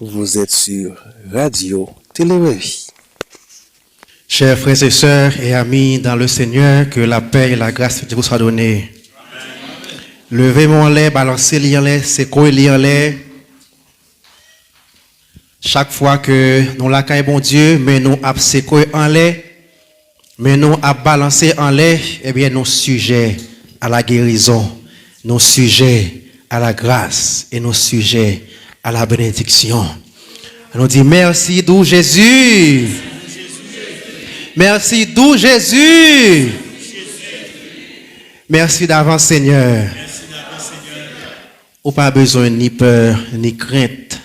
Vous êtes sur Radio Télérévie. Chers frères et sœurs et amis dans le Seigneur, que la paix et la grâce de Dieu vous soient données. Levez mon lait, balancez l'en lait, c'est quoi l'en lait. Chaque fois que nous l'accueillons, bon Dieu, mais nous abséquons en lait, mais nous à balancer en lait, eh bien nous sujets à la guérison, nous sujets à la grâce et nous sujets à la bénédiction. On nous dit merci d'où Jésus. Merci d'où Jésus. Merci d'avance Seigneur. Ou pas besoin ni peur ni crainte.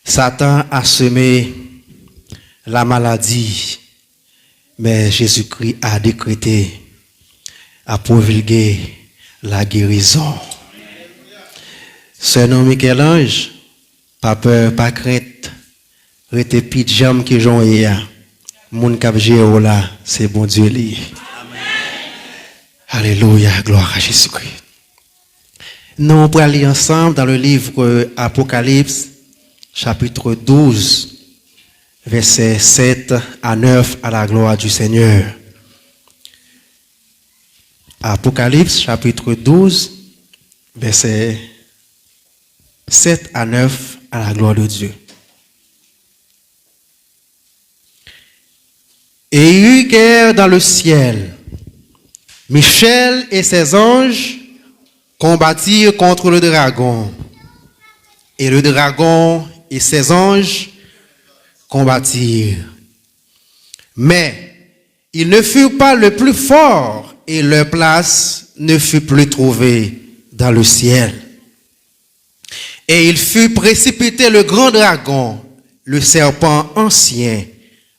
Satan a semé la maladie, mais Jésus-Christ a décrété, a promulgué la guérison. Ce nom Michel-Ange, pas peur, pas crainte, rete pidjam qui j'en ai, moun kap jéo là, c'est bon Dieu li. Alléluia, gloire à Jésus-Christ. Nous pour aller ensemble dans le livre Apocalypse, chapitre 12, versets 7 à 9, à la gloire du Seigneur. Apocalypse, chapitre 12, versets 7 à 9, à la gloire de Dieu. Et il y eut guerre dans le ciel. Michel et ses anges combattirent contre le dragon. Et le dragon et ses anges combattirent. Mais ils ne furent pas le plus fort et leur place ne fut plus trouvée dans le ciel. Et il fut précipité le grand dragon, le serpent ancien,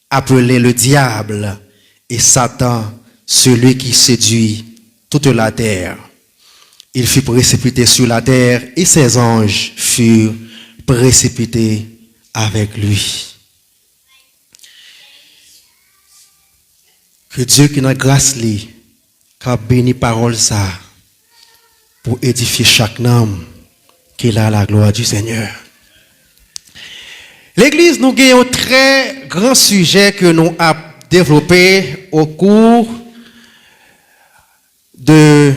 appelé le diable et Satan, celui qui séduit toute la terre. Il fut précipité sur la terre et ses anges furent précipités avec lui. Que Dieu qui n'a grâce li, qu'a béni parole ça, pour édifier chaque homme qui a la gloire du Seigneur. L'Église nous a un très grand sujet que nous avons développé au cours de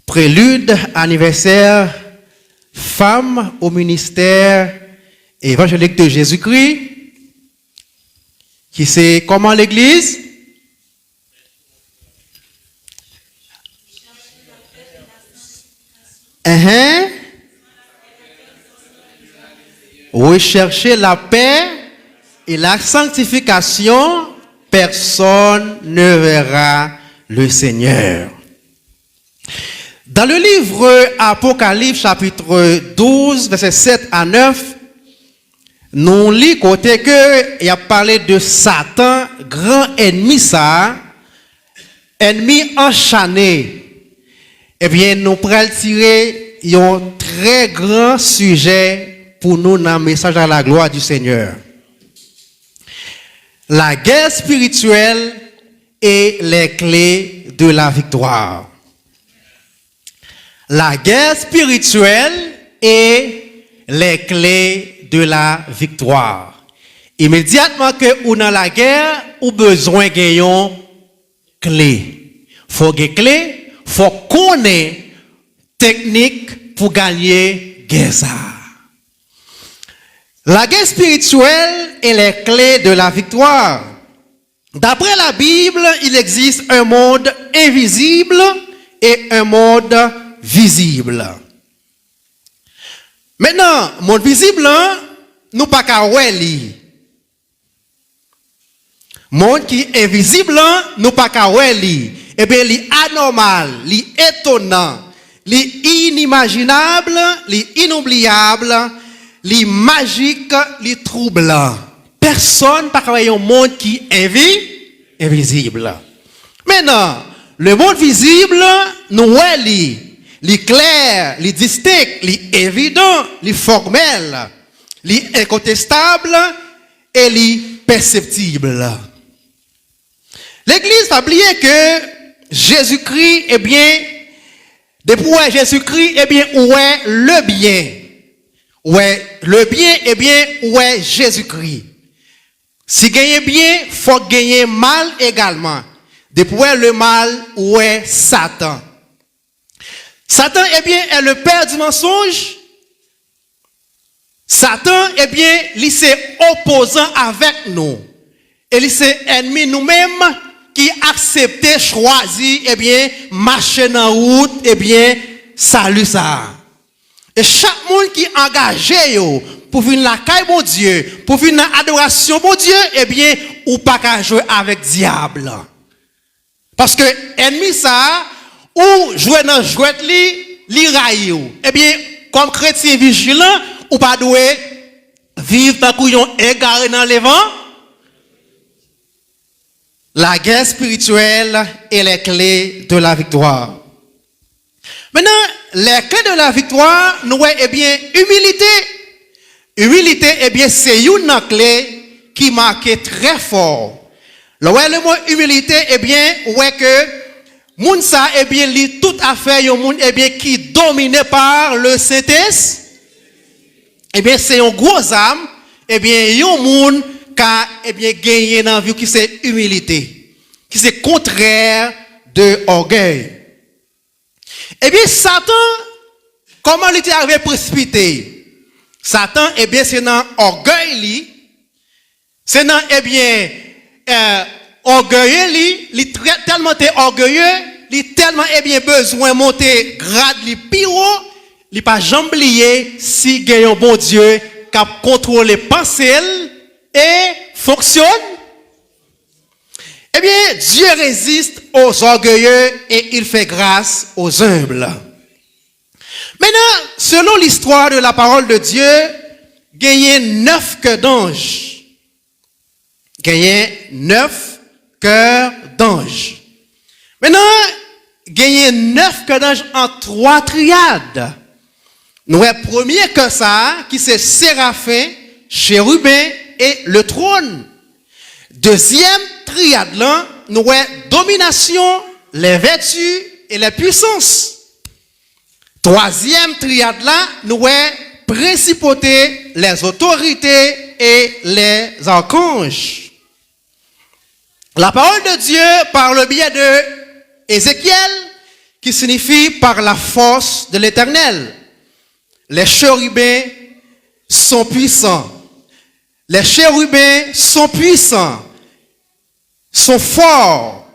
prélude anniversaire Femmes au ministère évangélique de Jésus-Christ, qui c'est comment l'Église? Rechercher la paix et la sanctification, personne ne verra le Seigneur. Dans le livre Apocalypse, chapitre 12, versets 7 à 9, nous lisons côté que il a parlé de Satan, grand ennemi ça, ennemi enchaîné. Eh bien, nous pourrons tirer un très grand sujet pour nous dans le message à la gloire du Seigneur. La guerre spirituelle et les clés de la victoire. La guerre spirituelle et les clés de la victoire. Immédiatement que ou dans la guerre, ou besoin de clé. Faut des clés, faut connaître technique pour gagner guerre ça. La guerre spirituelle et les clés de la victoire. D'après la Bible, il existe un monde invisible et un monde visible. Maintenant, monde visible, nous pas qu'à li. Monde qui est invisible, nous pas qu'à li. Eh bien, li anormal, li étonnant, li inimaginable, li inoubliable, li magique, li troublant. Personne pas qu'à un monde qui est invisible. Maintenant, le monde visible, nous li clair, li distinct, li évident, li formel, li incontestable et li perceptible. L'Église a oublié que Jésus-Christ, eh bien, depuis Jésus-Christ, eh bien, où est le bien? Ouais, le bien, eh bien, ouais, Jésus-Christ. Si gagner bien, faut gagner mal également. Depuis le mal, ouais, Satan. Satan, eh bien, est le père du mensonge. Satan, eh bien, il est opposant avec nous. Et il est ennemi nous-mêmes qui acceptent, choisir, eh bien, marcher dans la route, eh bien, salut ça. Et chaque monde qui est engagé pour venir la caille bon Dieu, pour venir dans l'adoration bon Dieu, eh bien, ou pas qu'à jouer avec diable. Parce que ennemi ça, ou jouer dans jouet li raille. Eh bien, comme chrétien vigilant, ou pas doué vivre tant couillon égaré dans les vents. La guerre spirituelle est les clés de la victoire. Maintenant, les clés de la victoire, nous, eh bien, humilité. Humilité, eh bien, c'est une clé qui marque très fort. Le mot humilité, eh bien, ouais que, moun ça, eh bien, li tout à fait, yon moun, eh bien, qui dominé par le Saint-Esprit. Eh bien, c'est un gros âme, eh bien, yon moun, car, eh bien, gagné dans la vie qui c'est humilité, qui c'est contraire de orgueil. Eh bien, Satan, comment il était arrivé précipité? Satan, eh bien, c'est dans orgueil, c'est dans, eh bien, orgueilleux, il tellement orgueilleux, il tellement, eh bien, besoin de monter grade, li piro, il pas jamais oublié si gagne un bon Dieu qui contrôle les pensées et fonctionne. Eh bien, Dieu résiste aux orgueilleux et il fait grâce aux humbles. Maintenant, selon l'histoire de la parole de Dieu, gagner 9 cœurs d'anges. Gagner 9 cœurs d'anges. Maintenant, gagner 9 cœurs d'anges en 3 triades. Nous avons premier que ça, qui c'est Séraphin, Chérubin et le trône. Deuxième triade là, nous avons domination, les vertus et les puissances. Troisième triade là, nous avons principauté, les autorités et les archanges. La parole de Dieu par le biais de Ézéchiel, qui signifie par la force de l'Éternel. Les chérubins sont puissants. Les chérubins sont puissants, sont forts.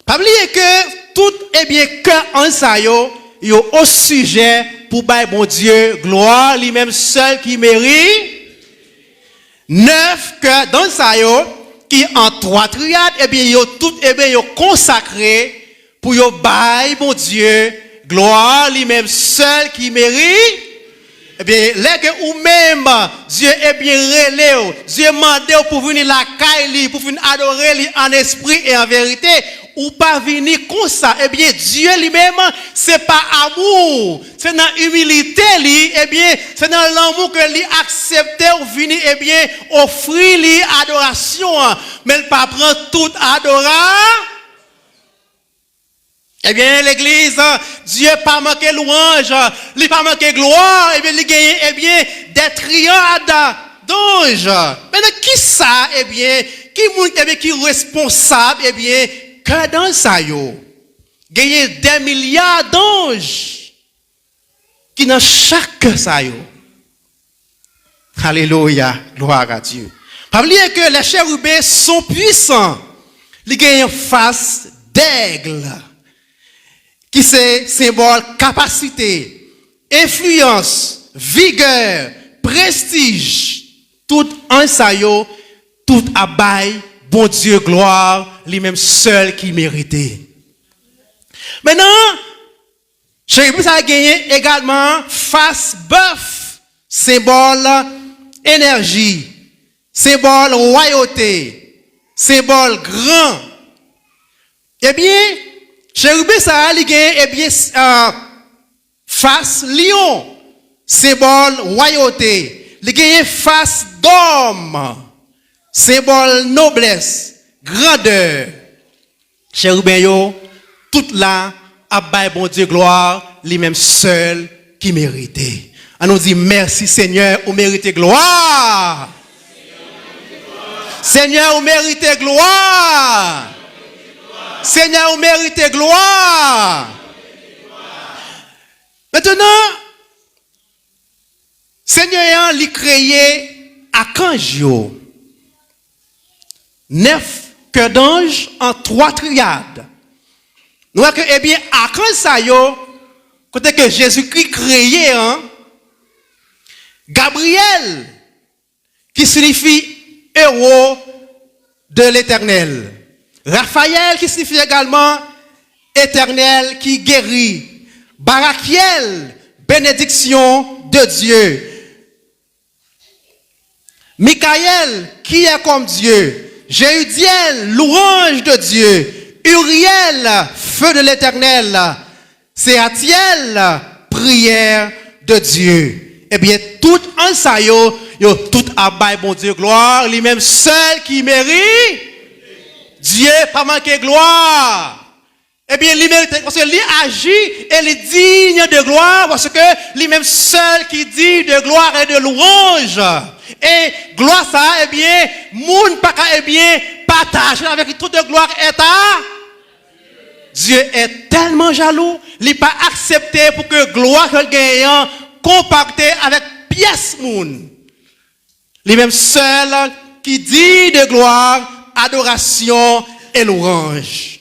Pas oublier que tout est bien que en ça yo au sujet pour bailler bon Dieu gloire lui-même seul qui mérite. 9 que dans ça yo qui en 3 triades et bien yo tout et bien yo consacré pour yo bailler bon Dieu gloire lui-même seul qui mérite. Eh bien, là que ou même, Dieu est bien relé, Dieu mande pour venir la caille, pour venir adorer lui en esprit et en vérité, ou pas venir comme ça. Eh bien, Dieu lui-même, c'est pas amour, c'est dans humilité, lui, eh bien, c'est dans l'amour que lui accepte ou venir, eh bien, offrir lui adoration, mais il pas prendre toute adoration. Eh bien, l'église, Dieu pas manqué louange, il pas manqué gloire, eh bien, il gagne, eh bien, des triades d'anges. Maintenant, qui ça, eh bien, qui est responsable, eh bien, que dans ça, yo, gagne des milliards d'anges, qui dans chaque ça, yo. Alléluia, gloire à Dieu. Pas oublier que les chérubins sont puissants, ils gagnent face d'aigle. Qui c'est symbole capacité, influence, vigueur, prestige, tout en sayo, tout abaye, bon Dieu, gloire, lui-même seul qui méritait. Maintenant, chérubin ça a gagné également face bœuf, symbole énergie, symbole royauté, symbole grand. Eh bien, chérubin ça a gagné, eh bien, face lion, symbole royauté. Il gagné face d'homme, symbole noblesse, grandeur. Chérubin yo, tout là, abaye bon Dieu gloire, lui-même seul qui méritait. On nous dit merci Seigneur, vous méritez gloire. Seigneur, vous méritez gloire. Seigneur, vous méritez gloire. Maintenant, Seigneur, il a créé à Kanjio 9 cœurs d'ange en 3 triades. Nous voyons que, eh bien, à Kanjio, côté que Jésus-Christ créé, Gabriel, qui signifie héros de l'éternel. Raphaël, qui signifie également éternel, qui guérit. Barakiel, bénédiction de Dieu. Michael, qui est comme Dieu. Jéhudiel, louange de Dieu. Uriel, feu de l'éternel. Séatiel, prière de Dieu. Eh bien, tout en ça, yo tout abaye, bon Dieu, gloire, lui-même seul qui mérite. Dieu, pas manquer gloire. Eh bien, lui mérite, parce que lui agit et il est digne de gloire, parce que lui-même seul qui dit de gloire et de louange. Et gloire ça, eh bien, moun pas eh bien, partage avec toute gloire est à Dieu est tellement jaloux, il n'a pas accepté pour que gloire que gagnant compacté avec pièce moun. Lui-même seul qui dit de gloire, adoration et louange.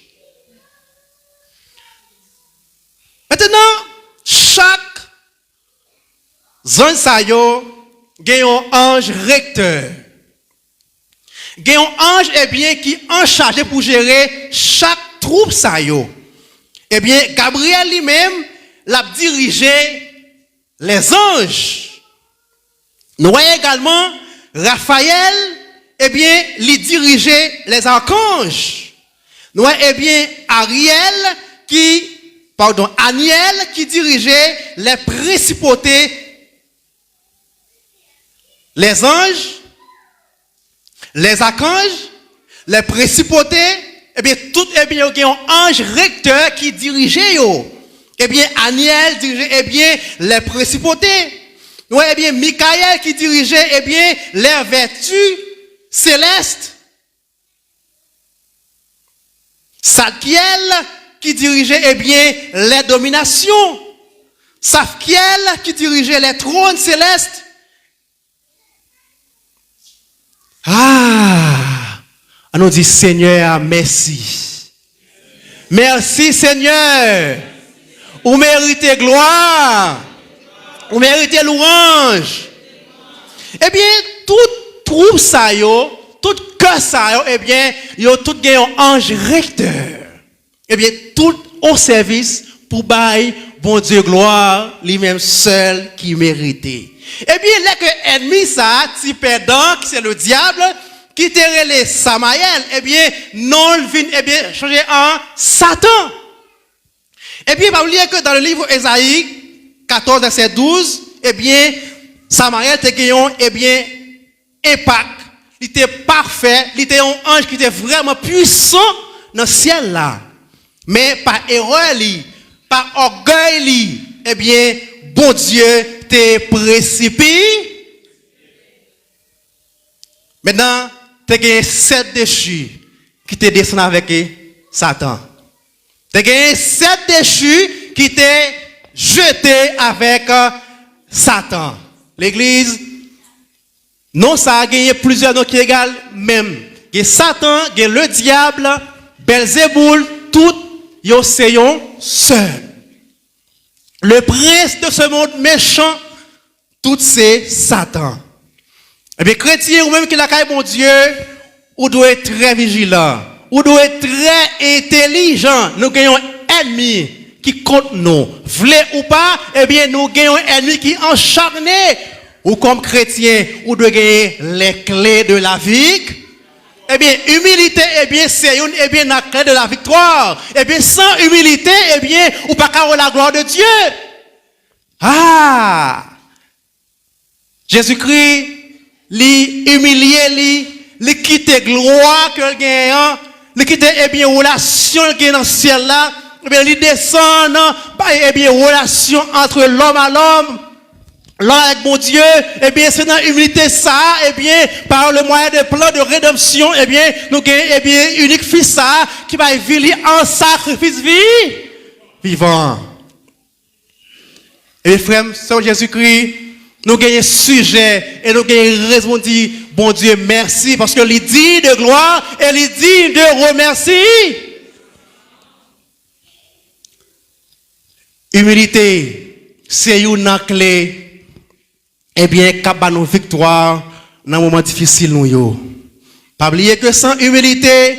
Maintenant, chaque zone sayo gagne un ange recteur. Gagne un ange eh bien qui en charge pour gérer chaque troupe sayo. Eh bien, Gabriel lui-même l'a dirigé les anges. Nous voyons également Raphaël, eh bien, lui dirigeait les archanges. Nous voyons eh bien Aniel qui dirigeait les principautés, les anges, les archanges, les principautés, eh bien, tout, eh bien, il y a un ange recteur qui dirigeait, eh bien, Aniel dirigeait, eh bien, les principautés. Nous, eh bien, Michael qui dirigeait, eh bien, les vertus célestes. Sadkiel qui dirigeait, eh bien, les dominations. Safkiel qui dirigeait les trônes célestes. On nous dit Seigneur, merci. Merci Seigneur. Vous méritez gloire. Vous méritez louange. Eh bien, tout troupe ça, tout cœur ça, eh bien, yo tout gagne un ange recteur. Eh bien, tout au service pour bailler bon Dieu gloire, lui-même seul qui méritait. Eh bien, là que ennemi ça, type pédant, qui c'est le diable, qui te relève Samaël, eh bien, non, il vient, eh bien, changer en Satan. Eh bien, pas oublier que dans le livre Ésaïe 14, verset 12, eh bien, Samaël te gagnant, eh bien, impact. Il était parfait, il était un ange qui était vraiment puissant dans le ciel là. Mais par erreur, par orgueil, eh bien, bon Dieu te précipité. Maintenant, tu as gagné 7 déchus qui te descendent avec Satan. Tu as gagné 7 déchus qui te jeté avec Satan. L'église, non, ça a gagné plusieurs noms qui égale même. Et Satan, le diable, Belzéboul, tout, yo c'est un seul. Le prince de ce monde méchant, tout c'est Satan. Et bien, chrétien, ou même qui la caille mon Dieu, ou doit être très vigilant, ou doit être très intelligent. Nous gagnons un ennemi qui compte nous. Vle ou pas, eh bien, nous gagnons un ennemi qui encharné. Ou comme chrétien, ou doit gagner les clés de la vie. Eh bien, humilité, eh bien, c'est une, eh bien, la clé de la victoire. Eh bien, sans humilité, eh bien, ou pas qu'à la gloire de Dieu. Jésus-Christ, li humilié, li quitte gloire que gagnant, li quitte, eh bien, relation qui est dans le ciel là, eh bien, li descend, eh bien, relation entre l'homme à l'homme, là avec mon Dieu, eh bien, c'est dans l'humilité ça, eh bien, par le moyen de plan de rédemption, eh bien, nous gagnons, eh bien, unique fils ça, qui va vivre en sacrifice vivant. Et frère, c'est Jésus-Christ, nous gagnons sujet, et nous gagnons raison de dire, bon Dieu, merci, parce que il dit de gloire, et il dit de remercier. Humilité, c'est une clé, eh bien, qui a nos victoires dans un moment difficile. Pas oublier que sans humilité,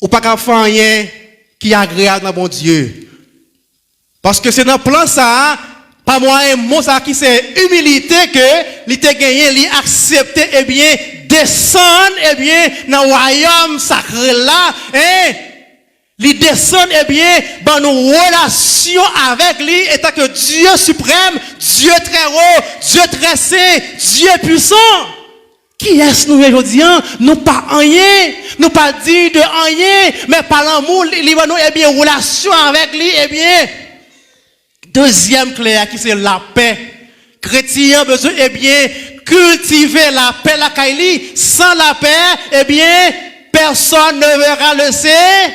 ou pas qu'à faire rien qui est agréable dans bon Dieu. Parce que c'est dans le plan ça, pas moi un mot ça qui c'est humilité que il t'a gagné, il accepté, eh bien, descendre, eh bien, dans le royaume sacré là, il descend, eh bien, dans nos relations avec lui, étant que Dieu suprême, Dieu très haut, Dieu très saint, Dieu puissant. Qui est-ce nous aujourd'hui? Nous pas rien, nous pas dire de rien, mais par l'amour, il va nous, eh bien, relation avec lui, eh bien. Deuxième clé, qui c'est la paix. Chrétien besoin, eh bien, cultiver la paix, la Kaili. Sans la paix, eh bien, personne ne verra le ciel.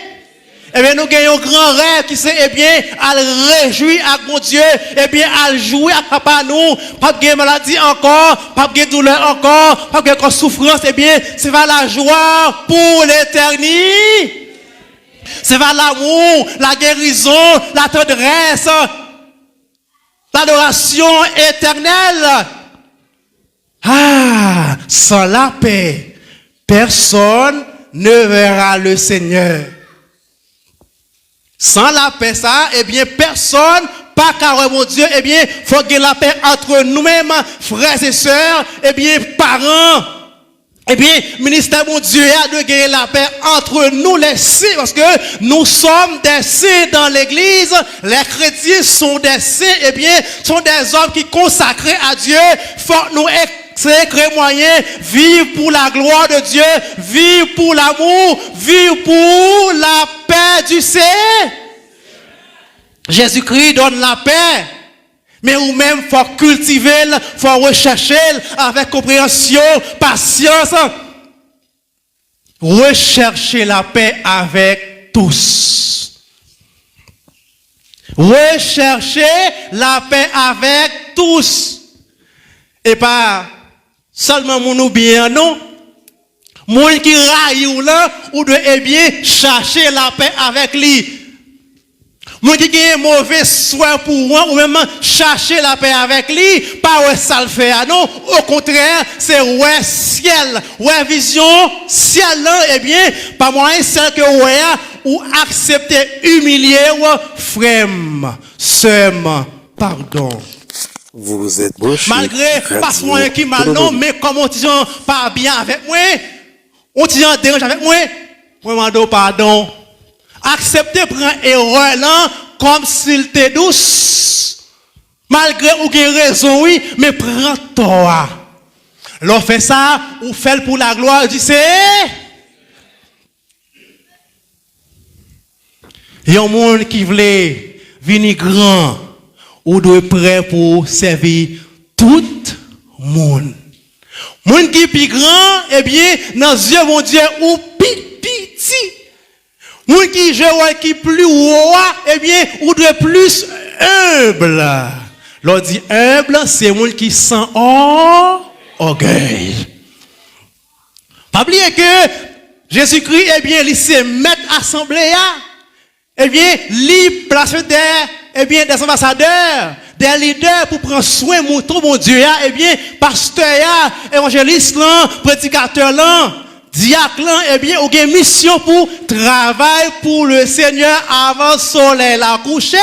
Eh bien, nous gagnons un grand rêve qui c'est, eh bien, à le réjouir avec mon Dieu, eh bien, à le jouer avec papa nous, pas de maladie encore, pas de douleur encore, pas de souffrance, eh bien, c'est vers la joie pour l'éternité. C'est vers l'amour, la guérison, la tendresse, l'adoration éternelle. Ah, sans la paix, personne ne verra le Seigneur. Sans la paix, ça, eh bien, personne, pas car mon Dieu, eh bien, faut que la paix entre nous-mêmes, frères et sœurs, eh bien, parents. Eh bien, ministère mon Dieu a de gagner la paix entre nous les saints, parce que nous sommes des saints dans l'église, les chrétiens sont des saints, eh bien, sont des hommes qui consacrés à Dieu, faut nous créer moyen, vivre pour la gloire de Dieu, vivre pour l'amour, vivre pour la paix du Seigneur. Jésus-Christ donne la paix. Mais ou même, faut cultiver, faut rechercher avec compréhension, patience. Rechercher la paix avec tous. Rechercher la paix avec tous. Et pas seulement mon bien, non. Mon qui raille ou là, ou de, eh bien, chercher la paix avec lui. Moi qui ai un mauvais soin pour moi, ou même chercher la paix avec lui, pas ouais ça le fait, non. Au contraire, c'est ouais ciel, ouais vision, ciel là, eh bien, pas moyen celle que ouais, ou accepter, humilier, ou frère, sœur, pardon. Vous êtes branché. Malgré pas moyen qui mal non, mais comme on dit pas bien avec moi, on dit dérange avec moi, demande pardon. Accepter prendre erreur là comme s'il était douce. Malgré ou qu'il raison, oui, mais prends toi. L'on fait ça, ou fait pour la gloire du Seigneur. Il y a un monde qui voulait venir grand, ou doit prêt pour servir tout le monde. Monde qui est plus grand, eh bien, dans les yeux, mon Dieu, ou petit. Moun qui je qui plus haut, eh bien, ou de plus humble. L'on dit humble, c'est moun qui sent orgueil. Pas oublier que Jésus-Christ, eh bien, il s'est mettre assemblée, eh bien, il place des ambassadeurs, des leaders pour prendre soin de tout mon Dieu, eh bien, pasteur, évangéliste, prédicateur, diacre, eh bien, on a une mission pour travailler pour le Seigneur avant le soleil la coucher.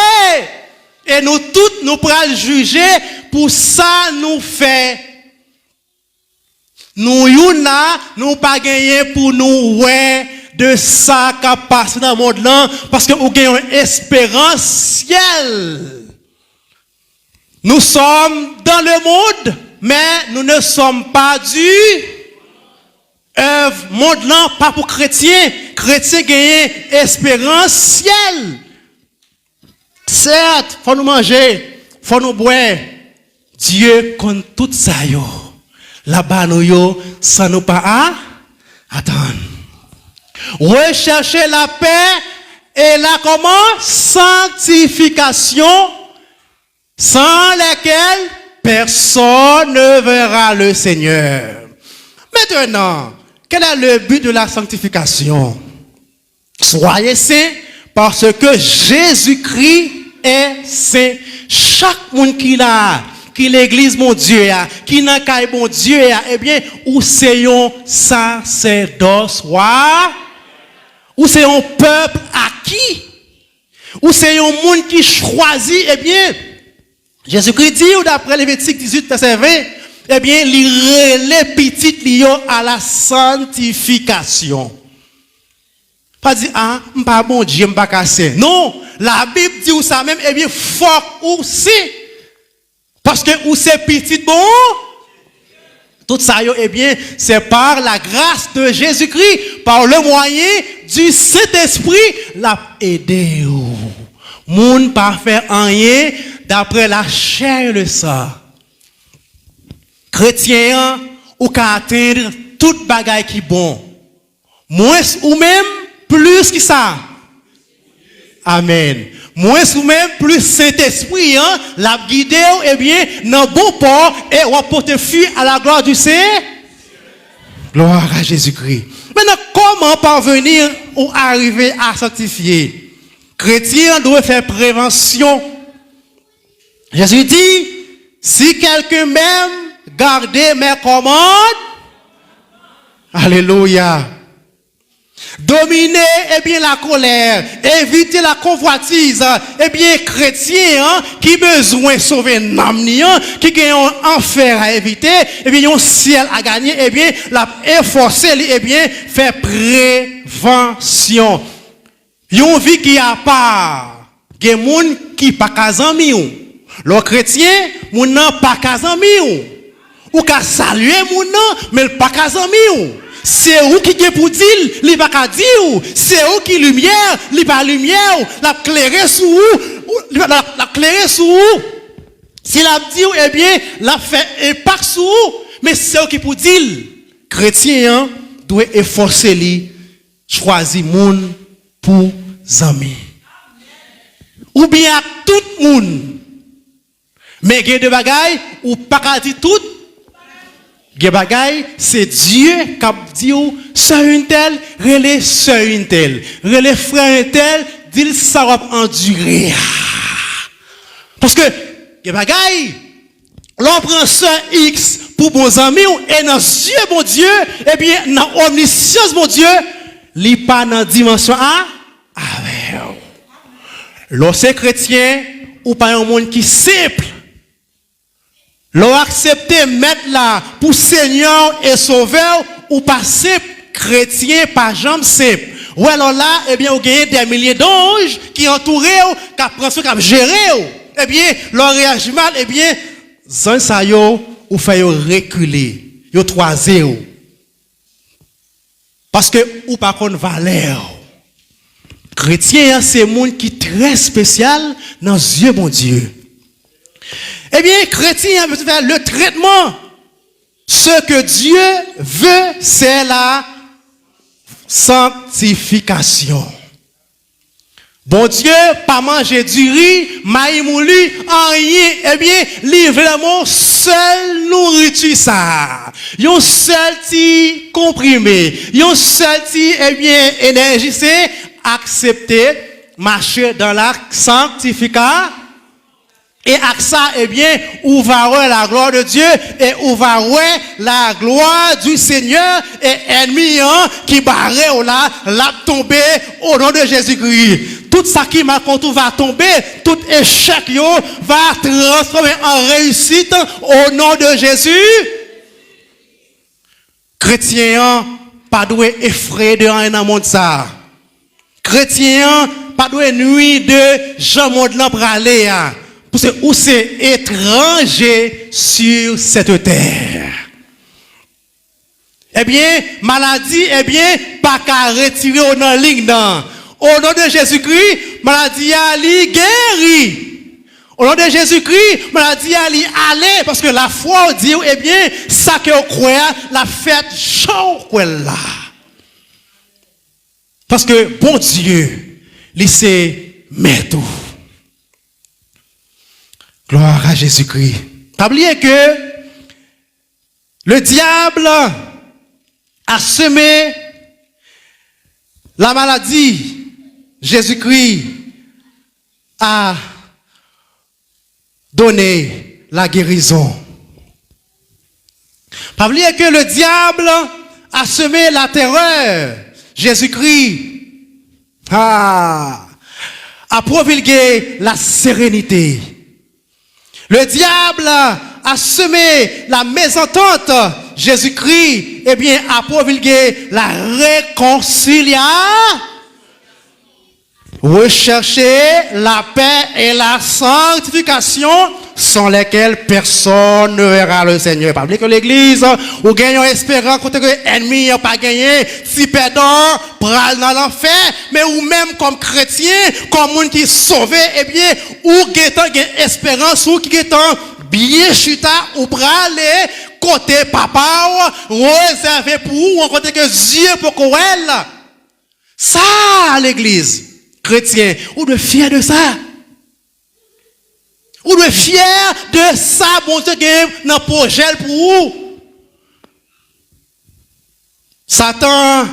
Et nous tous, nous pourrons juger pour ça nous fait. Nous pas gagner pour nous, ouais, de ça qui passe dans le monde là, parce que nous gagnons une espérance ciel. Nous sommes dans le monde, mais nous ne sommes pas du monde là, pas pour chrétiens. Chrétiens gagnent espérance ciel. Certes, faut nous manger, faut nous boire. Dieu compte tout ça yo. Là-bas nous yo sans nous pas attendre. Rechercher la paix et la comment? Sanctification sans laquelle personne ne verra le Seigneur. Maintenant, quel est le but de la sanctification? Soyez saints parce que Jésus-Christ est saint. Chaque monde qui l'église mon Dieu qui n'a qu'à mon Dieu eh bien ou c'est un sacerdoce ou c'est un peuple acquis ou c'est un monde qui choisit eh bien Jésus-Christ dit d'après Lévitique 18 verset 20 eh bien les petites lions à la sanctification. Pas dire pas bon Dieu pas casser. Non, la Bible dit ou ça même eh bien fort ou c'est parce que ou c'est petit bon tout ça eh bien c'est par la grâce de Jésus-Christ par le moyen du Saint-Esprit l'a aider moun pas faire rien d'après la chair et le sang. Chrétien ou qu'à atteindre toute bagaille qui bon. Moins ou même plus que ça. Amen. Moins ou même plus Saint-Esprit la guider eh bien dans bon port et on porter fuir à la gloire du Seigneur. Gloire à Jésus-Christ. Maintenant comment parvenir ou arriver à sanctifier? Chrétien doit faire prévention. Jésus dit si quelqu'un m'aime gardez mes commandes. Alléluia. Dominer eh bien la colère, éviter la convoitise, eh bien chrétien qui besoin de sauver l'âme qui gagne un enfer à éviter, eh bien un ciel à gagner, eh bien la efforcer eh bien faire prévention. Yon vie qui a part, gen moun qui pas kazami ou. Le chrétien moun nan pas kazami ou ka saluer moun nan mais pas kazami ou. C'est où qui est pour dire, il va pas dire, c'est où qui lumière, il pas lumière, la clairer sous où, la clairer sous où. Si la dit, eh bien, la fait impact sous où, mais c'est où qui pour dire, chrétien, doit efforcer lui, choisir moun pour amis. Ou bien tout moun, mais il y a des bagailles, ou pas dire tout. Gebagay, c'est Dieu qui a dit sœur une telle, relais sœur une telle, relais frère une telle, dit ça va endurer. Parce que Gebagay, l'on prend sœur X pour bons amis et dans Dieu bon Dieu, eh bien dans omniscience bon Dieu, li pas dans dimension A avec. Lorsque chrétien ou pas un monde qui simple. L'on accepté mettre là pour Seigneur et Sauveur ou pas simple chrétien pas jambe simple. Ou alors là eh bien vous gagnez des milliers d'anges qui entourent qui prennent soin qui gérer. Eh bien leur réagit mal eh bien zan sa yo ou fait reculer, yo troiser. Parce que ou pas qu'on valeur. Chrétien c'est monde qui très spécial dans Dieu mon Dieu. Eh bien, chrétien veut faire le traitement. Ce que Dieu veut, c'est la sanctification. Bon Dieu, pas manger du riz, maïmouli, rien. Eh bien, livrement, seul nourriture ça. Yon seul ti comprimé. Yon seul ti, eh bien, énergie, c'est accepter, marcher dans la sanctification. Et avec ça, eh bien, on va voir la gloire de Dieu et on va voir la gloire du Seigneur et ennemi qui barrait là, l'a tombé au nom de Jésus-Christ. Tout ça qui m'a contre va tomber, tout échec yo va transformer en réussite au nom de Jésus. Chrétien, pas doué effrayer de rien dans le monde ça. Chrétien, pas doué nuit de Jean monde là pour aller. Parce que où c'est étranger sur cette terre. Eh bien, maladie, eh bien, pas qu'à retirer au nom ligne. Au nom de Jésus-Christ, maladie a li guéri. Au nom de Jésus-Christ, maladie allait aller parce que la foi dit, eh bien, ça que vous croyez, la fête, chaud, là. Parce que, bon Dieu, il sait, mais tout. Gloire à Jésus-Christ. Pas oublier que le diable a semé la maladie. Jésus-Christ a donné la guérison. Pas oublier que le diable a semé la terreur. Jésus-Christ a promulgué la sérénité. Le diable a semé la mésentente. Jésus-Christ, eh bien, a promulgué la réconciliation. Rechercher la paix et la sanctification sans lesquelles personne ne verra le Seigneur. Pas oublier que l'église, ou gagnons espérance contre que l'ennemi n'a pas gagné, si perdant, pral dans l'enfer, mais ou même comme chrétien, comme monde qui est sauvé, eh bien, ou gagnant espérance, ou qui gagnant bien chuta, ou pral côté papa, réservé pour ou en côté que Dieu pour qu'on ça, l'église. Chrétien, ou de fier de ça. Ou de fier de ça, bon Dieu, dans le projet pour vous. Satan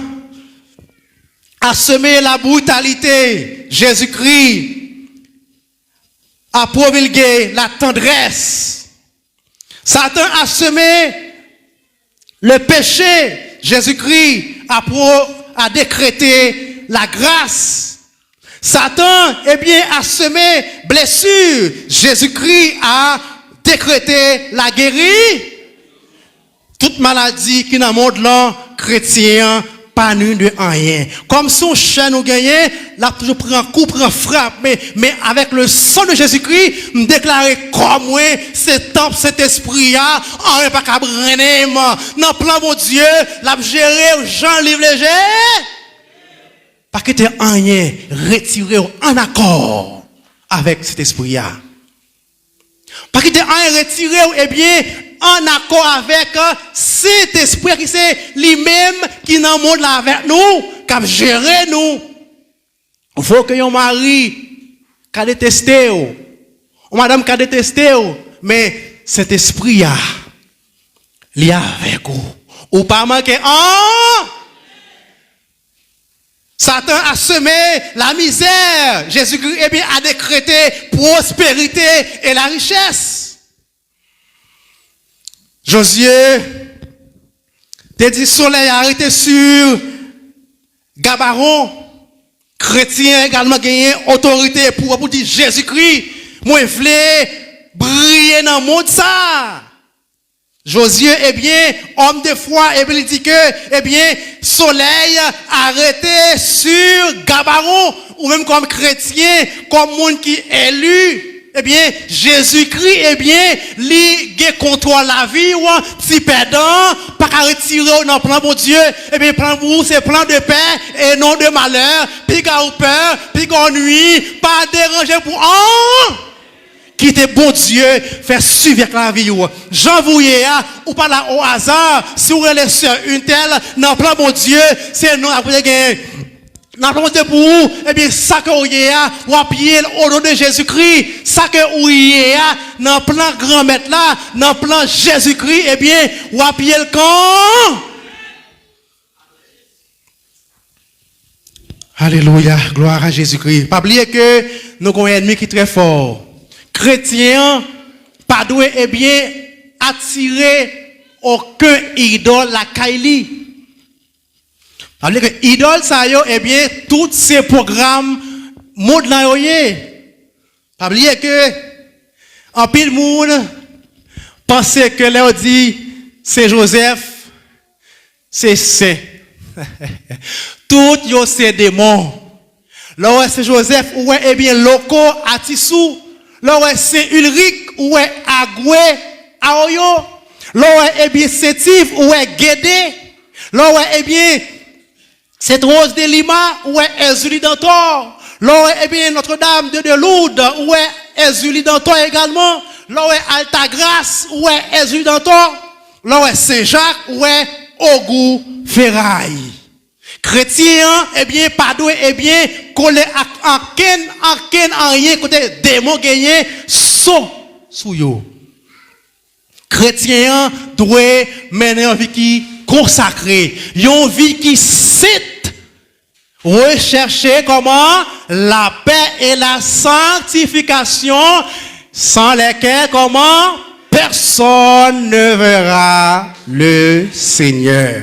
a semé la brutalité. Jésus-Christ a promulgué la tendresse. Satan a semé le péché. Jésus-Christ a décrété la grâce. Satan, eh bien, a semé blessure. Jésus-Christ a décrété la guérie. Toute maladie qui dans le monde là, chrétien, pas nul de rien. Comme son chien nous gagne, là toujours prend un coup, prend frappe, mais avec le sang de Jésus-Christ, me déclarer comme moi, cet temple, cet esprit-là, on n'est pas qu'à brûler, non, plan mon Dieu, l'a géré, Jean livre léger. Pas que tu rien retiré en accord avec cet esprit-là. Pas que tu rien retiré, eh bien, en accord avec cet esprit qui c'est lui-même qui dans le monde là avec nous, qui a géré nous. Il faut que yon mari qui a détesté, ou madame qui a détesté, mais cet esprit-là, il y a avec vous. Ou pas manquer, Satan a semé la misère. Jésus-Christ eh bien, a décrété prospérité et la richesse. Josué te dit soleil arrêté sur Gabaron. Chrétien également gagné autorité pour dire Jésus-Christ, moi je veux briller dans le monde ça. Josué, eh bien, homme de foi, eh bien, il dit que, eh bien, soleil arrêté sur Gabaron, ou même comme chrétien, comme monde qui est élu, eh bien, Jésus-Christ, eh bien, lui, qui contrôle la vie, ou si perdant, pas qu'à retirer dans le plan pour Dieu, eh bien, plan pour vous, c'est plan de paix et non de malheur, puis gars ou peur, puis gars nuit, pas déranger pour qui était bon Dieu, faire suivre avec la vie. Jean Vouillé, ou pas là au hasard, si vous avez une telle, dans le plan bon Dieu, c'est non, après, dans le plan de pour vous, eh bien, ça que vous avez, ou appuyez au nom de Jésus-Christ, ça que vous avez, dans le plan grand maître là, dans le plan Jésus-Christ, eh bien, ou appuyez le camp. Alléluia, gloire à Jésus-Christ. Pas oublier que nous avons un ennemi qui est très fort. Chrétien, pas doué, eh bien, attirer aucun idole la Kaili. Parce que idole, ça y est, eh bien, tous ces programmes, monde là, pas oublier que, en pile monde, pensez que là, on dit, c'est Joseph, c'est saint. Tout yo c'est démon. Là, c'est Joseph, ouais, eh bien, loco, Atissou. Là, c'est Ulrich, ou est Agoué, Aoyo. Là, eh bien, c'est Tiv, ou est Guédé. Là, eh bien, c'est Rose de Lima, ou est Ezuli d'Antor. Là, eh bien, Notre-Dame de Lourdes, ou est Ezuli dans toi également. Là où est Alta Grâce, où est Ezuli dans toi. Là où est Saint-Jacques, où est Ogou Ferraille. Chrétien, eh bien, pas doué, eh bien, collé en rien, côté démon gagné, sous yo. Chrétien doit mener une vie qui consacrée, une vie qui cite, rechercher comment la paix et la sanctification, sans lesquelles comment personne ne verra le Seigneur.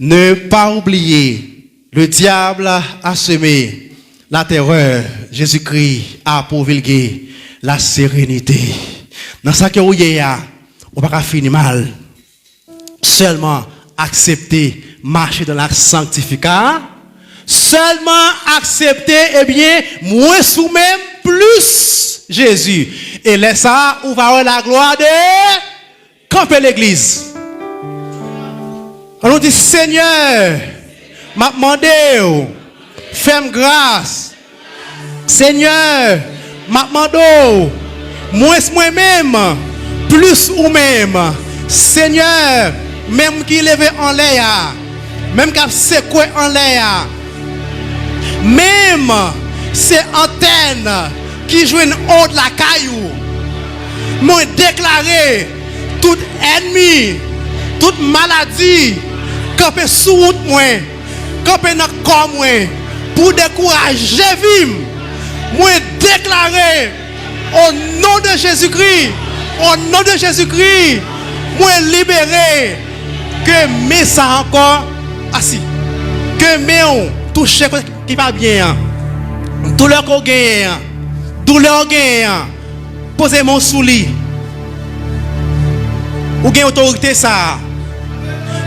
Ne pas oublier, le diable a semé la terreur, Jésus-Christ a promulgué la sérénité. Dans ça que vous avez, on ne va pas finir mal. Seulement accepter, marcher dans la sanctification. Seulement accepter, eh bien, moins sous même, plus Jésus. Et laisse ça, on va avoir la gloire de camper l'église. On nous dit, Seigneur, m'a demandé, fais-moi grâce. Seigneur, m'a demandé, moi-même, plus ou même. Seigneur, même qui lève en l'air, même qui secoué en l'air, même c'est antenne qui joue une haute la caillou, moi déclaré tout ennemi, toute maladie, camper sous route moi, camper dans corps moi, pour décourager vivre, moi déclaré au nom de Jésus-Christ, au nom de Jésus-Christ, moi libéré, que mes ça encore assis, que mes touché qui va bien, douleur qu'on gagne, douleur gagne, posez mon sous lit, ou gagne autorité ça.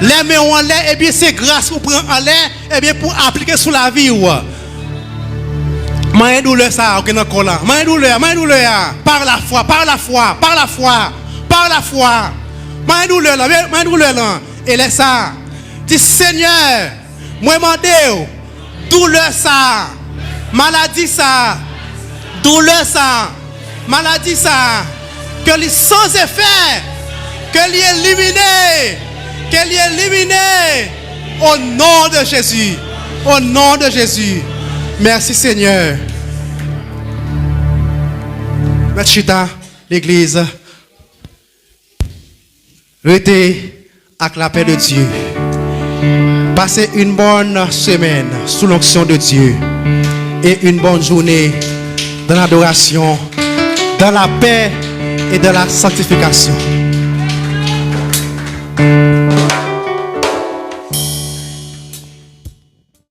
Les mains en l'air, et bien c'est grâce pour prendre en l'air, et bien pour appliquer sur la vie. Main douleur ça, ok dans collant. Main douleur, par la foi, par la foi, par la foi, par la foi. Main douleur là, et laisse ça. Dis Seigneur, moi demande, douleur ça, maladie ça, douleur ça, maladie ça, que les sans effet, que les éliminé. Qu'elle est éliminée au nom de Jésus. Au nom de Jésus. Merci Seigneur. Merci l'église. Restez avec la paix de Dieu. Passez une bonne semaine sous l'onction de Dieu. Et une bonne journée dans l'adoration, dans la paix et dans la sanctification.